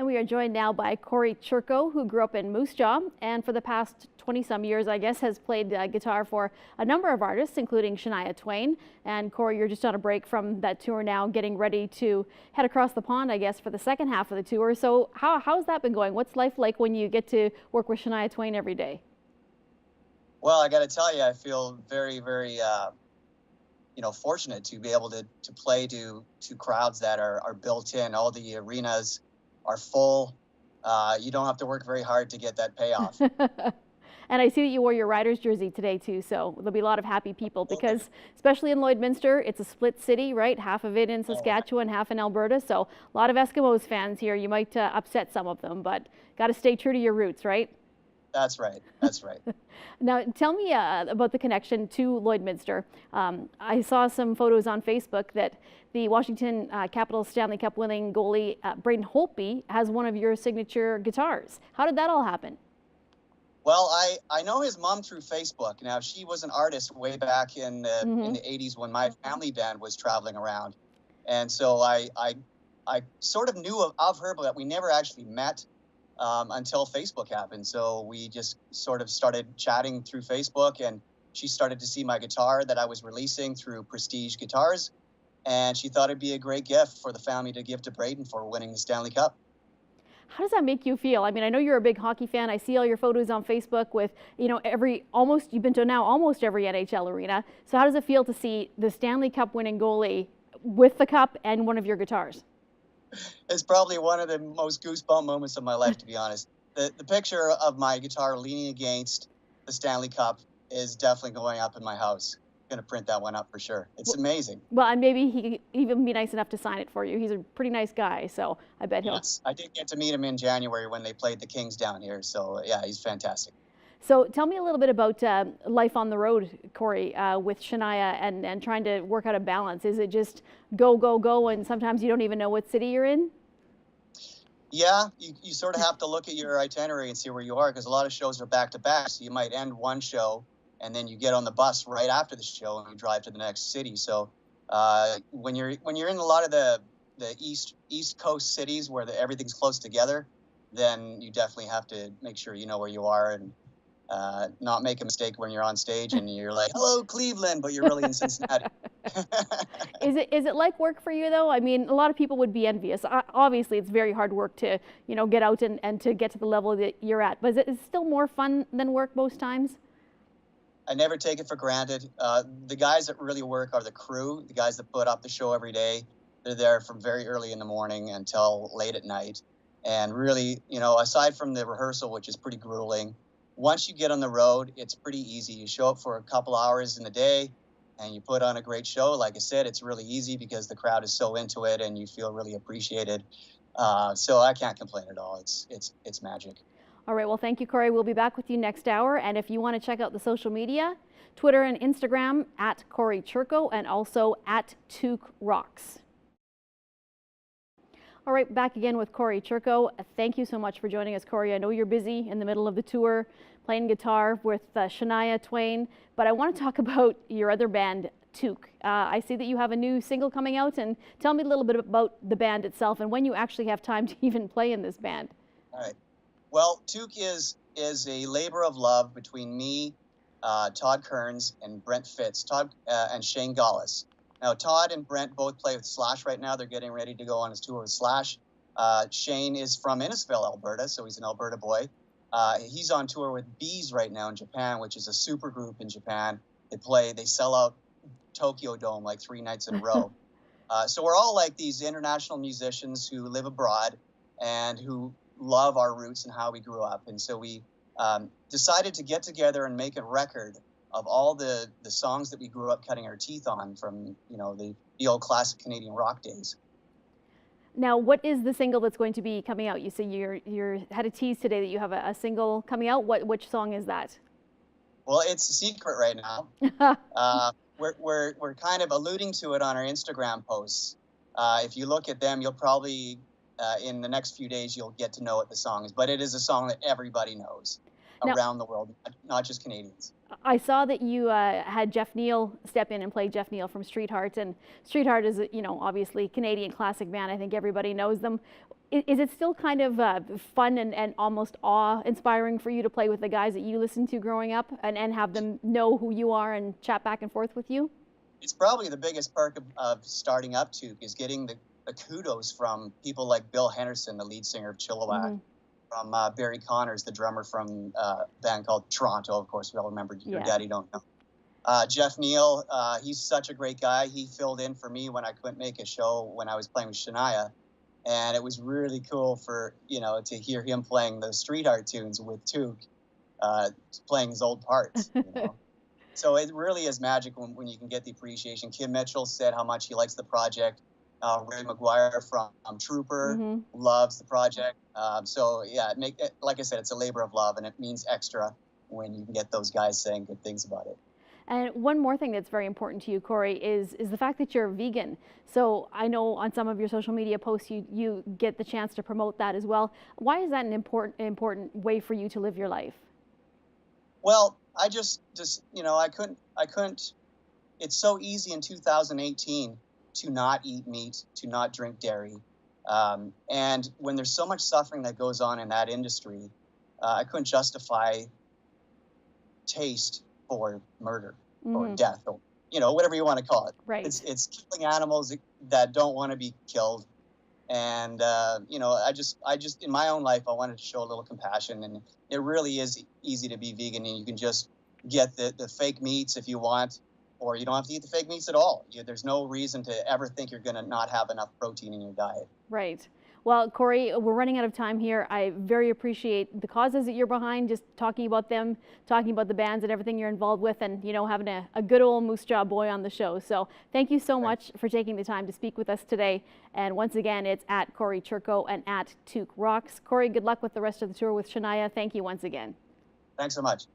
And we are joined now by Cory Churko, who grew up in Moose Jaw and for the past 20-some years, I guess, has played guitar for a number of artists, including Shania Twain. And Cory, you're just on a break from that tour now, getting ready to head across the pond, I guess, for the second half of the tour. So how's that been going? What's life like when you get to work with Shania Twain every day? Well, I got to tell you, I feel very, very, fortunate to be able to play to crowds that are built in. All the arenas are full. You don't have to work very hard to get that payoff. And I see that you wore your Riders jersey today too, so there'll be a lot of happy people because, especially in Lloydminster, it's a split city, right? Half of it in Saskatchewan, half in Alberta. So a lot of Eskimos fans here. You might upset some of them, but got to stay true to your roots, right? That's right. That's right. Now, tell me about the connection to Lloydminster. I saw some photos on Facebook that the Washington Capitals Stanley Cup winning goalie Braden Holtby has one of your signature guitars. How did that all happen? Well, I know his mom through Facebook. Now, she was an artist way back in the 80s when my family band was traveling around. And so I sort of knew of her, but we never actually met until Facebook happened. So we just sort of started chatting through Facebook, and she started to see my guitar that I was releasing through Prestige Guitars. And she thought it'd be a great gift for the family to give to Braden for winning the Stanley Cup. How does that make you feel? I mean, I know you're a big hockey fan. I see all your photos on Facebook with, you've been to now almost every NHL arena. So how does it feel to see the Stanley Cup winning goalie with the cup and one of your guitars? It's probably one of the most goosebump moments of my life, to be honest. The picture of my guitar leaning against the Stanley Cup is definitely going up in my house. Going to print that one up for sure. It's amazing. Well, and maybe he could even be nice enough to sign it for you. He's a pretty nice guy, so I bet he'll. Yes, I did get to meet him in January when they played the Kings down here. So yeah, he's fantastic. So tell me a little bit about life on the road, Cory, with Shania and trying to work out a balance. Is it just go, go, go, and sometimes you don't even know what city you're in? Yeah, you sort of have to look at your itinerary and see where you are, because a lot of shows are back to back. So you might end one show and then you get on the bus right after the show and you drive to the next city. So when you're in a lot of the East Coast cities where everything's close together, then you definitely have to make sure you know where you are and not make a mistake when you're on stage and you're like, hello, Cleveland, but you're really in Cincinnati. Is it like work for you, though? I mean, a lot of people would be envious. Obviously, it's very hard work to, get out and to get to the level that you're at. But is it still more fun than work most times? I never take it for granted. The guys that really work are the crew, the guys that put up the show every day. They're there from very early in the morning until late at night. And really, aside from the rehearsal, which is pretty grueling, once you get on the road, it's pretty easy. You show up for a couple hours in the day and you put on a great show. Like I said, it's really easy because the crowd is so into it and you feel really appreciated. So I can't complain at all. It's magic. All right, well, thank you, Cory. We'll be back with you next hour. And if you want to check out the social media, Twitter and Instagram at Cory Churko and also at Took Rocks. All right, back again with Cory Churko. Thank you so much for joining us, Cory. I know you're busy in the middle of the tour playing guitar with Shania Twain, but I want to talk about your other band, Took. I see that you have a new single coming out, and tell me a little bit about the band itself and when you actually have time to even play in this band. All right. Well, Took is a labor of love between me, Todd Kearns, and Brent Fitz, and Shane Gallus. Now, Todd and Brent both play with Slash right now. They're getting ready to go on his tour with Slash. Shane is from Innisfil, Alberta, so he's an Alberta boy. He's on tour with Bees right now in Japan, which is a super group in Japan. They sell out Tokyo Dome like 3 nights in a row. So we're all like these international musicians who live abroad and who love our roots and how we grew up. And so we decided to get together and make a record of all the songs that we grew up cutting our teeth on from, the old classic Canadian rock days. Now, what is the single that's going to be coming out? You say you had a tease today that you have a single coming out. Which song is that? Well, it's a secret right now. We're kind of alluding to it on our Instagram posts. If you look at them, you'll probably in the next few days you'll get to know what the song is. But it is a song that everybody knows around the world, not just Canadians. I saw that you had Jeff Neal step in and play Jeff Neal from Streetheart, and Streetheart is, obviously Canadian classic band. I think everybody knows them. Is it still kind of fun and almost awe-inspiring for you to play with the guys that you listened to growing up and have them know who you are and chat back and forth with you? It's probably the biggest perk of starting up Took is getting the kudos from people like Bill Henderson, the lead singer of Chilliwack, from Barry Connors, the drummer from a band called Toronto. Of course, we all remember Your Daddy Don't Know. Jeff Neal, he's such a great guy. He filled in for me when I couldn't make a show when I was playing with Shania. And it was really cool for, to hear him playing the Streetheart tunes with Took, playing his old parts, So it really is magic when you can get the appreciation. Kim Mitchell said how much he likes the project. Ray McGuire from Trooper loves the project. So yeah, like I said, it's a labor of love, and it means extra when you can get those guys saying good things about it. And one more thing that's very important to you, Cory, is the fact that you're vegan. So I know on some of your social media posts you get the chance to promote that as well. Why is that an important way for you to live your life? Well, I just I couldn't. It's so easy in 2018 to not eat meat, to not drink dairy, and when there's so much suffering that goes on in that industry, I couldn't justify taste for murder or death, or whatever you want to call it. Right. It's killing animals that don't want to be killed, and I just in my own life I wanted to show a little compassion, and it really is easy to be vegan, and you can just get the fake meats if you want, or you don't have to eat the fake meats at all. There's no reason to ever think you're going to not have enough protein in your diet. Right. Well, Cory, we're running out of time here. I very appreciate the causes that you're behind, just talking about them, talking about the bands and everything you're involved with, and having a good old Moose Jaw boy on the show. So thank you so much for taking the time to speak with us today. And once again, it's at Cory Churko and at Took Rocks. Cory, good luck with the rest of the tour with Shania. Thank you once again. Thanks so much.